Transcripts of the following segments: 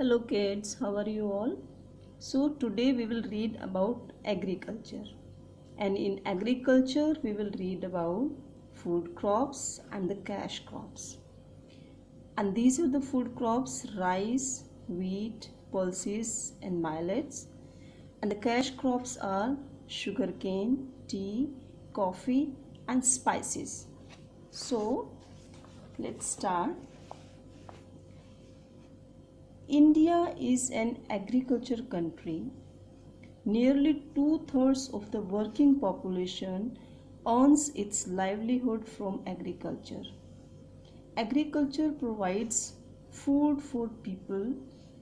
Hello kids, how are you all? So today we will read about agriculture. And in agriculture we will read about food crops and the cash crops. And these are the food crops: rice, wheat, pulses and millets. And the cash crops are sugarcane, tea, coffee and spices. So let's start. India is an agriculture country. Nearly two-thirds of the working population earns its livelihood from agriculture. Agriculture provides food for people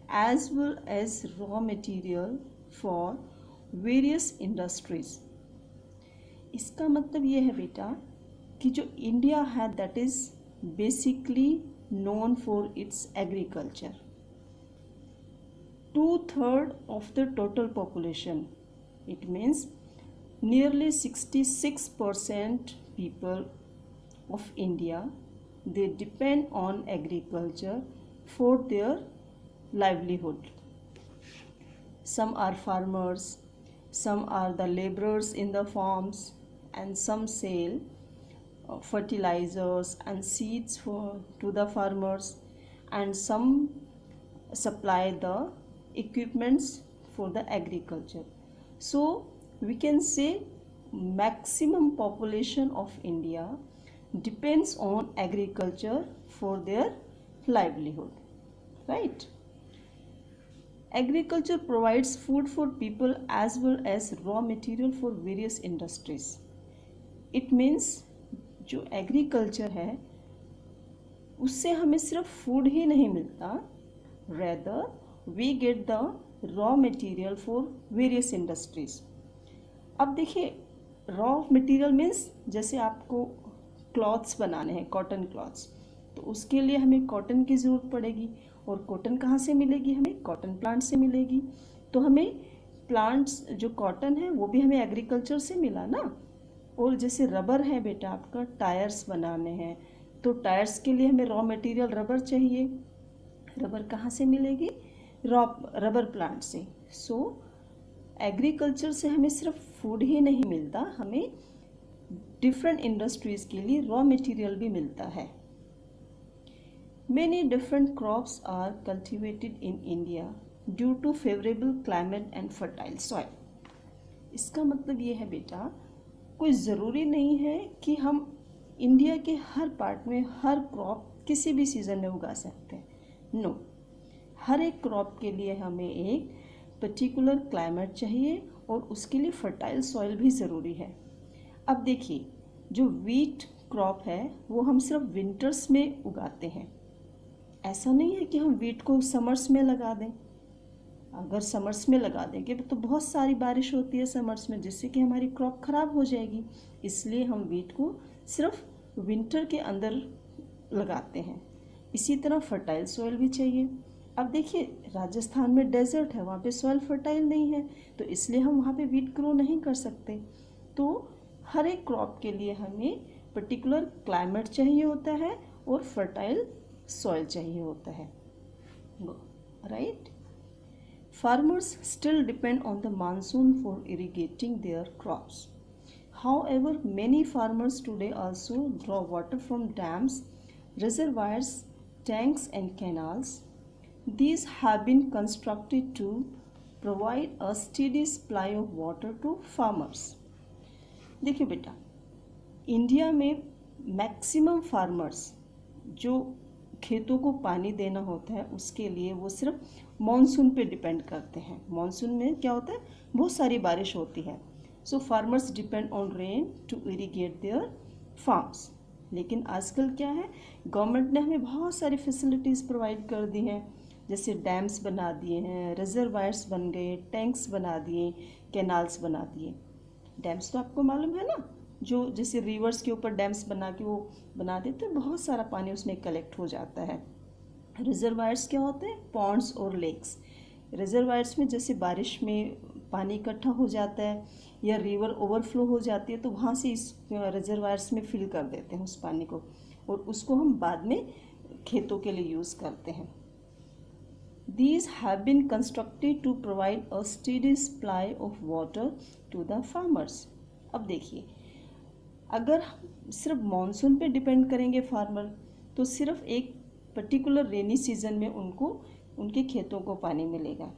as well as raw material for various industries. इसका मतलब ये है बेटा कि जो India है that is basically known for its agriculture. 2/3 of the total population. It means nearly 66% people of India, they depend on agriculture for their livelihood. Some are farmers, some are the laborers in the farms, and some sell fertilizers and seeds to the farmers, and some supply the equipments for the agriculture. So we can say maximum population of India depends on agriculture for their livelihood, right? Agriculture provides food for people as well as raw material for various industries. It means जो agriculture है उससे हमें सिर्फ food ही नहीं मिलता, rather we get the raw material for various industries. अब देखिए रॉ मटेरियल मीन्स जैसे आपको क्लॉथ्स बनाने हैं, कॉटन क्लॉथ्स, तो उसके लिए हमें कॉटन की ज़रूरत पड़ेगी. और कॉटन कहाँ से मिलेगी? हमें कॉटन प्लांट से मिलेगी. तो हमें प्लांट्स जो कॉटन है वो भी हमें एग्रीकल्चर से मिला ना. और जैसे रबर है बेटा, आपका टायर्स बनाने हैं तो टायर्स के लिए हमें रॉ मटेरियल रबर चाहिए. रबर कहाँ से मिलेगी? रबर प्लांट से. सो एग्रीकल्चर से हमें सिर्फ फूड ही नहीं मिलता, हमें डिफरेंट इंडस्ट्रीज के लिए रॉ मटेरियल भी मिलता है. Many different crops are cultivated in India due to favorable climate and fertile soil. इसका मतलब ये है बेटा, कोई ज़रूरी नहीं है कि हम इंडिया के हर पार्ट में हर क्रॉप किसी भी सीज़न में उगा सकते हैं. नो, हर एक क्रॉप के लिए हमें एक पर्टिकुलर क्लाइमेट चाहिए और उसके लिए फर्टाइल सॉइल भी ज़रूरी है. अब देखिए जो वीट क्रॉप है वो हम सिर्फ विंटर्स में उगाते हैं. ऐसा नहीं है कि हम वीट को समर्स में लगा दें. अगर समर्स में लगा देंगे तो बहुत सारी बारिश होती है समर्स में, जिससे कि हमारी क्रॉप ख़राब हो जाएगी. इसलिए हम वीट को सिर्फ विंटर के अंदर लगाते हैं. इसी तरह फर्टाइल सॉइल भी चाहिए. अब देखिए राजस्थान में डेजर्ट है, वहाँ पे सॉइल फर्टाइल नहीं है, तो इसलिए हम वहाँ पे वीट ग्रो नहीं कर सकते. तो हर एक क्रॉप के लिए हमें पर्टिकुलर क्लाइमेट चाहिए होता है और फर्टाइल सॉइल चाहिए होता है, right? Farmers still depend on the monsoon for irrigating their crops. However, many farmers today also draw water from dams, reservoirs, tanks and canals. These have been constructed to provide a steady supply of water to farmers. देखिए बेटा, India में maximum farmers जो खेतों को पानी देना होता है उसके लिए वो सिर्फ मॉनसून पे डिपेंड करते हैं. मॉनसून में क्या होता है? बहुत सारी बारिश होती है. So farmers depend on rain to irrigate their farms. लेकिन आजकल क्या है, गवर्नमेंट ने हमें बहुत सारी फैसिलिटीज़ प्रोवाइड कर दी हैं. जैसे डैम्स बना दिए हैं, रिजर्वायर्स बन गए, टैंक्स बना दिए, कैनाल्स बना दिए. डैम्स तो आपको मालूम है ना, जो जैसे रिवर्स के ऊपर डैम्स बना के वो बना देते हैं, बहुत सारा पानी उसमें कलेक्ट हो जाता है. रिजर्वायर्स क्या होते हैं? पॉन्ड्स और लेक्स. रिजर्वायर्स में जैसे बारिश में पानी इकट्ठा हो जाता है या रिवर ओवरफ्लो हो जाती है तो वहाँ से इस रिजर्वायर्स में फिल कर देते हैं उस पानी को, और उसको हम बाद में खेतों के लिए यूज़ करते हैं. These have been constructed to provide a steady supply of water to the farmers. अब देखिए, अगर हम सिर्फ मानसून पे डिपेंड करेंगे फार्मर, तो सिर्फ एक पर्टिकुलर रेनी सीजन में उनको उनके खेतों को पानी मिलेगा।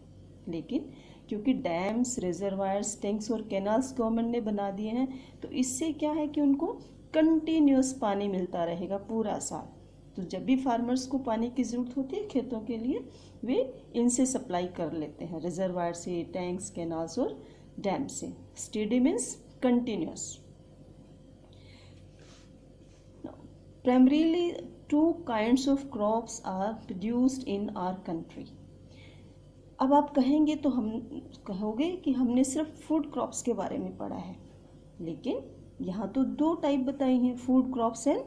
लेकिन क्योंकि डैम्स, रिजर्वायर्स, टैंक्स और कैनाल्स गवर्नमेंट ने बना दिए हैं, तो इससे क्या है कि उनको कंटिन्यूस पानी मिलता रहेगा पूरा साल। तो जब भी फार्मर्स को पानी की ज़रूरत होती है खेतों के लिए, वे इनसे सप्लाई कर लेते हैं, रिजर्वायर से, टैंक्स, कैनाल्स और डैम से। Steady means continuous. Primarily, two kinds of crops are produced in our country. अब आप कहेंगे तो हम कहोगे कि हमने सिर्फ फूड क्रॉप्स के बारे में पढ़ा है, लेकिन यहाँ तो दो टाइप बताई हैं, food crops and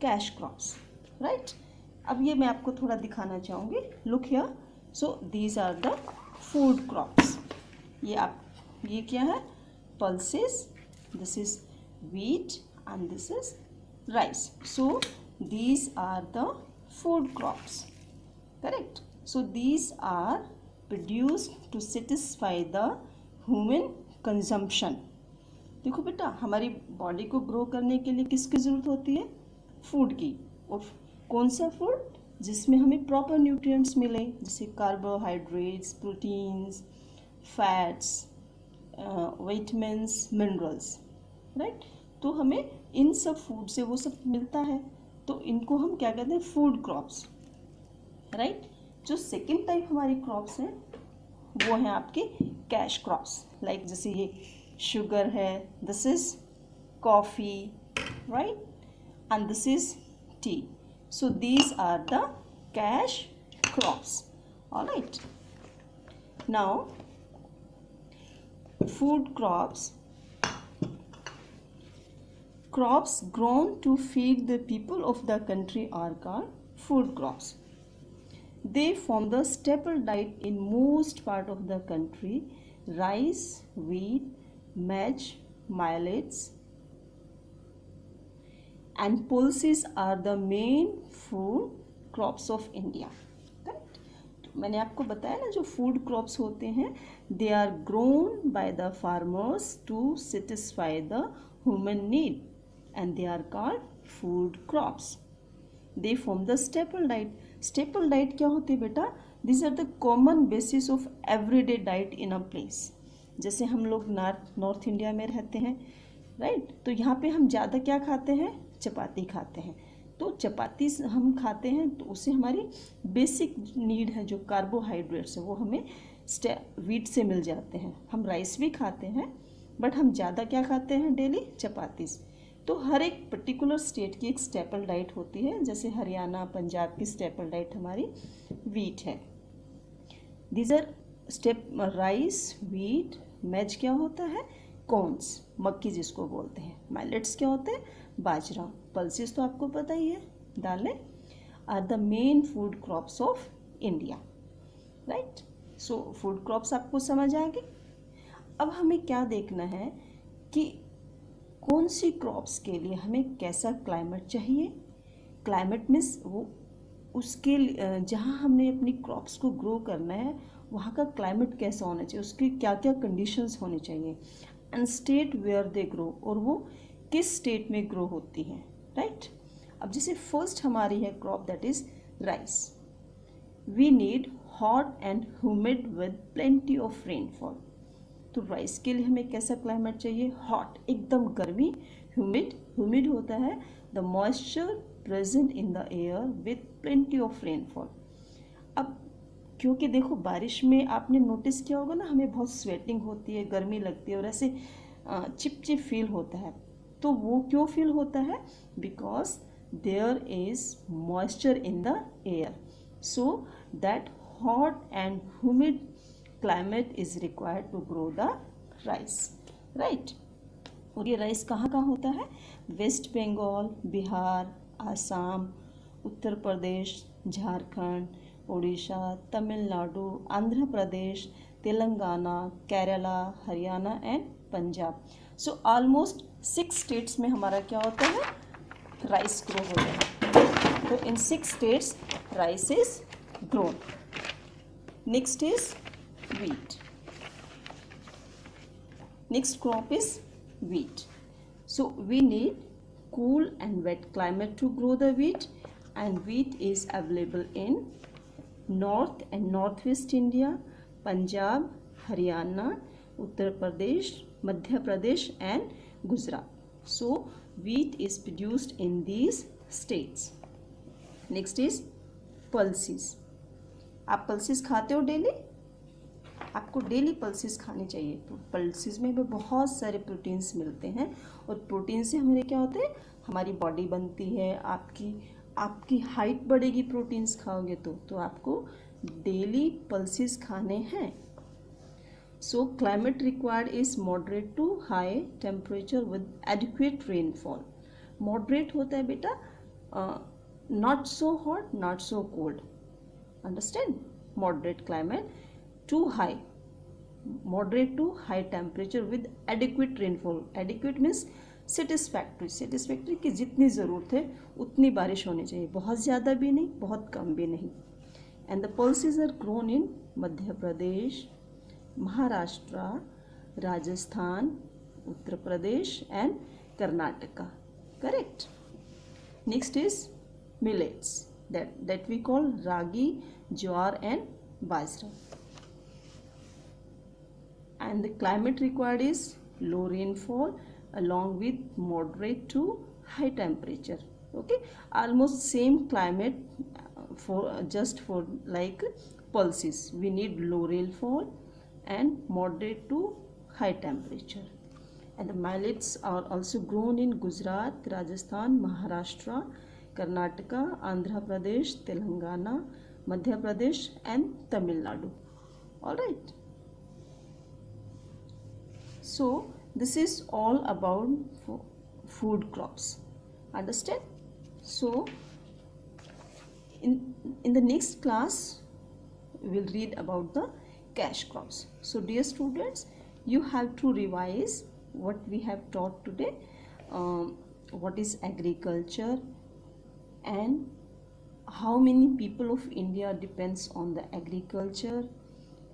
cash crops, right. अब ये मैं आपको थोड़ा दिखाना चाहूँगी। Look here, so these are the food crops. ये क्या है? Pulses, this is wheat and this is rice. So these are the food crops, correct? So these are produced to satisfy the human consumption. देखो बेटा, हमारी body को grow करने के लिए किसकी ज़रूरत होती है? फूड की। और कौन सा फूड? जिसमें हमें प्रॉपर न्यूट्रिएंट्स मिले, जैसे carbohydrates, proteins, fats, vitamins, minerals, right. तो हमें इन सब फूड से वो सब मिलता है, तो इनको हम क्या कहते हैं? Food crops, right. जो सेकंड टाइप हमारी क्रॉप्स हैं वो हैं आपके कैश क्रॉप्स। लाइक जैसे ये शुगर है, this is coffee, right, and this is tea. So these are the cash crops, alright. Now food crops, crops grown to feed the people of the country are called food crops. They form the staple diet in most part of the country. Rice, wheat, maize, millets and pulses are the main food crops of India. Correct? मैंने आपको बताया ना, जो food crops होते हैं, they are grown by the farmers to satisfy the human need. And they are called food crops. They form the staple diet. Staple diet क्या होती है बेटा? These are the common basis of everyday diet in a place. जैसे हम लोग north India में रहते हैं, राइट, तो यहाँ पे हम ज़्यादा क्या खाते हैं? चपाती खाते हैं। तो चपाती हम खाते हैं तो उससे हमारी बेसिक नीड है, जो कार्बोहाइड्रेट्स है, वो हमें व्हीट से मिल जाते हैं। हम राइस भी खाते हैं, बट हम ज़्यादा क्या खाते हैं डेली? चपाती। तो हर एक पर्टिकुलर स्टेट की एक स्टेपल डाइट होती है। जैसे हरियाणा, पंजाब की स्टेपल डाइट हमारी व्हीट है। दीज आर राइस, व्हीट, मैज क्या होता है? कॉर्न्स, मक्की जिसको बोलते हैं। माइलेट्स क्या होते हैं? बाजरा। पल्सेस तो आपको पता ही है, दालें, are the main food crops of India, right. So food crops आपको समझ आ गए। अब हमें क्या देखना है कि कौन सी क्रॉप्स के लिए हमें कैसा क्लाइमेट चाहिए। क्लाइमेट मीन्स वो उसके जहाँ हमने अपनी क्रॉप्स को ग्रो करना है वहाँ का क्लाइमेट कैसा होना चाहिए, उसकी क्या क्या कंडीशंस होनी चाहिए, and state where they grow, और वो किस स्टेट में ग्रो होती हैं, राइट। अब जैसे फर्स्ट हमारी है crop, that is rice. We need hot and humid with plenty of rainfall. तो राइस के लिए हमें कैसा क्लाइमेट चाहिए? हॉट, एकदम गर्मी। ह्यूमिड होता है the moisture present in the air with plenty of rainfall. अब क्योंकि देखो बारिश में आपने नोटिस किया होगा ना, हमें बहुत स्वेटिंग होती है, गर्मी लगती है और ऐसे चिपचिप फील होता है। तो वो क्यों फील होता है? Because there is moisture in the air, so that hot and humid climate is required to grow the rice, right? और ये राइस कहाँ कहाँ होता है? West Bengal, Bihar, Assam, Uttar Pradesh, Jharkhand, Orissa, Tamil Nadu, Andhra Pradesh, Telangana, Kerala, Haryana and Punjab. So almost 6 states में हमारा क्या होता है? राइस ग्रो होता है। तो इन 6 states rice is grown. Next is wheat. Next crop is wheat. So we need cool and wet climate to grow the wheat, and wheat is available in North and Northwest India, Punjab, Haryana, Uttar Pradesh, Madhya Pradesh and Gujarat. So wheat is produced in these states. Next is pulses. आप pulses खाते हो daily? आपको daily pulses खाने चाहिए। Pulses में भी बहुत सारे प्रोटीन्स मिलते हैं, और प्रोटीन से हमारे क्या होते हैं, हमारी बॉडी बनती है, आपकी हाइट बढ़ेगी प्रोटीन्स खाओगे तो आपको डेली पल्सेस खाने हैं। So climate required is moderate to high temperature with adequate rainfall. Moderate होता है बेटा, not so hot not so cold, understand? Moderate climate to high, moderate to high temperature with adequate rainfall. Adequate means satisfactory. satisfactory की जितनी ज़रूरत है उतनी बारिश होनी चाहिए, बहुत ज़्यादा भी नहीं, बहुत कम भी नहीं. And the pulses are grown in Madhya Pradesh, Maharashtra, Rajasthan, Uttar Pradesh and Karnataka. Correct. Next is millets that we call ragi, jowar and bajra. And the climate required is low rainfall along with moderate to high temperature. Okay, almost same climate for like pulses. We need low rainfall and moderate to high temperature. And the millets are also grown in Gujarat, Rajasthan, Maharashtra, Karnataka, Andhra Pradesh, Telangana, Madhya Pradesh and Tamil Nadu. All right. So this is all about food crops, understand? So in the next class we'll read about the cash crops. So dear students, you have to revise what we have taught today, what is agriculture and how many people of India depends on the agriculture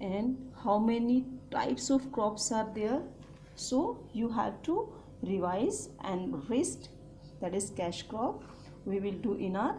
and how many types of crops are there. So you have to revise, and rest, that is cash crop, we will do in our